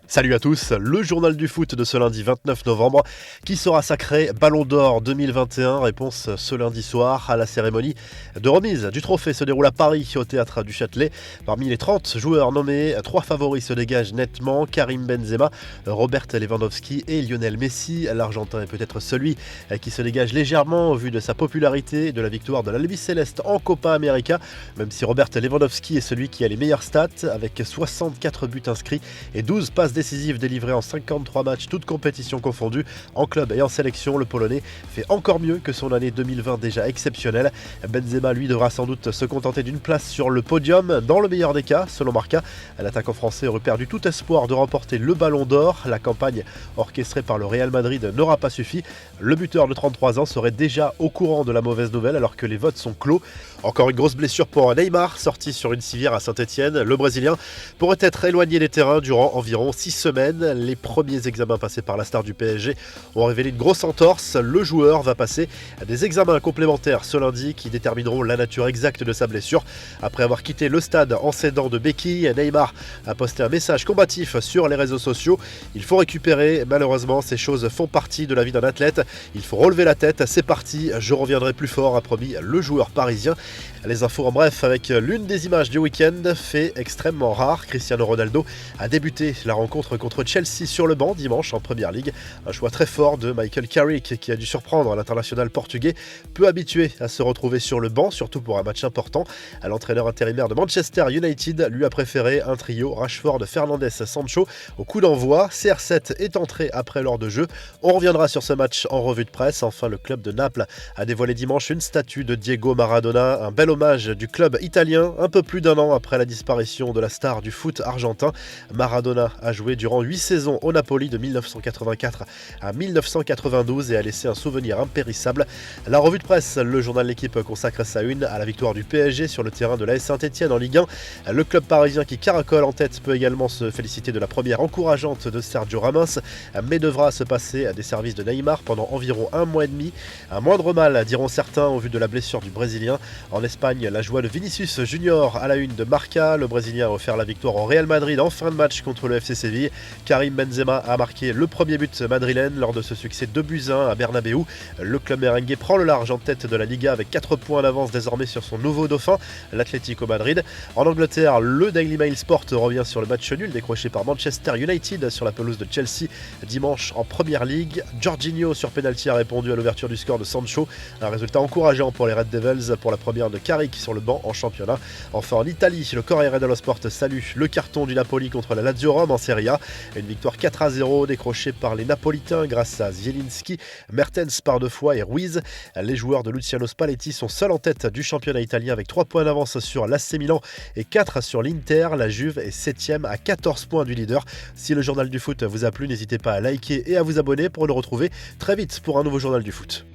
Salut à tous, le journal du foot de ce lundi 29 novembre. Qui sera sacré Ballon d'Or 2021? Réponse ce lundi soir à la cérémonie de remise du trophée se déroule à Paris au théâtre du Châtelet. Parmi les 30 joueurs nommés, 3 favoris se dégagent nettement: Karim Benzema, Robert Lewandowski et Lionel Messi. L'Argentin est peut-être celui qui se dégage légèrement au vu de sa popularité et de la victoire de l'Albi Céleste en Copa América, même si Robert Lewandowski est celui qui a les meilleures stats avec 64 buts inscrits et 12 passes décisive délivrée en 53 matchs, toutes compétitions confondues. En club et en sélection, le Polonais fait encore mieux que son année 2020 déjà exceptionnelle. Benzema, lui, devra sans doute se contenter d'une place sur le podium. Dans le meilleur des cas, selon Marca, l'attaquant français aurait perdu tout espoir de remporter le Ballon d'Or. La campagne orchestrée par le Real Madrid n'aura pas suffi. Le buteur de 33 ans serait déjà au courant de la mauvaise nouvelle alors que les votes sont clos. Encore une grosse blessure pour Neymar, sorti sur une civière à Saint-Etienne. Le Brésilien pourrait être éloigné des terrains durant environ 6 semaines. Les premiers examens passés par la star du PSG ont révélé une grosse entorse. Le joueur va passer à des examens complémentaires ce lundi qui détermineront la nature exacte de sa blessure. Après avoir quitté le stade en s'aidant de béquilles, Neymar a posté un message combatif sur les réseaux sociaux. Il faut récupérer, malheureusement ces choses font partie de la vie d'un athlète. Il faut relever la tête, c'est parti, je reviendrai plus fort, a promis le joueur parisien. Les infos en bref avec l'une des images du week-end, fait extrêmement rare. Cristiano Ronaldo a débuté la rencontre contre Chelsea sur le banc dimanche en Première Ligue. Un choix très fort de Michael Carrick qui a dû surprendre l'international portugais, peu habitué à se retrouver sur le banc, surtout pour un match important. L'entraîneur intérimaire de Manchester United lui a préféré un trio Rashford, Fernandes, Sancho au coup d'envoi. CR7 est entré après l'heure de jeu. On reviendra sur ce match en revue de presse. Enfin, le club de Naples a dévoilé dimanche une statue de Diego Maradona, un bel hommage du club italien un peu plus d'un an après la disparition de la star du foot argentin. Maradona a joué durant 8 saisons au Napoli de 1984 à 1992 et a laissé un souvenir impérissable. La revue de presse, le journal L'Équipe consacre sa une à la victoire du PSG sur le terrain de l'AS Saint-Etienne en Ligue 1. Le club parisien qui caracole en tête peut également se féliciter de la première encourageante de Sergio Ramos, mais devra se passer à des services de Neymar pendant environ un mois et demi. Un moindre mal, diront certains, au vu de la blessure du Brésilien. En Espagne, la joie de Vinicius Junior à la une de Marca. Le Brésilien a offert la victoire au Real Madrid en fin de match contre le FC Séville. Karim Benzema a marqué le premier but madrilène lors de ce succès 2-1 à Bernabéu. Le club merengue prend le large en tête de la Liga avec 4 points d'avance désormais sur son nouveau dauphin, l'Atlético Madrid. En Angleterre, le Daily Mail Sport revient sur le match nul décroché par Manchester United sur la pelouse de Chelsea dimanche en Première Ligue. Jorginho sur pénalty a répondu à l'ouverture du score de Sancho. Un résultat encourageant pour les Red Devils, pour la première de Carrick sur le banc en championnat. Enfin en Italie, le Corriere dello Sport salue le carton du Napoli contre la Lazio Rome en Serie A. Une victoire 4-0 décrochée par les Napolitains grâce à Zielinski, Mertens par 2 fois et Ruiz. Les joueurs de Luciano Spalletti sont seuls en tête du championnat italien avec 3 points d'avance sur l'AC Milan et 4 sur l'Inter. La Juve est 7ème à 14 points du leader. Si le journal du foot vous a plu, n'hésitez pas à liker et à vous abonner pour le retrouver très vite pour un nouveau journal du foot.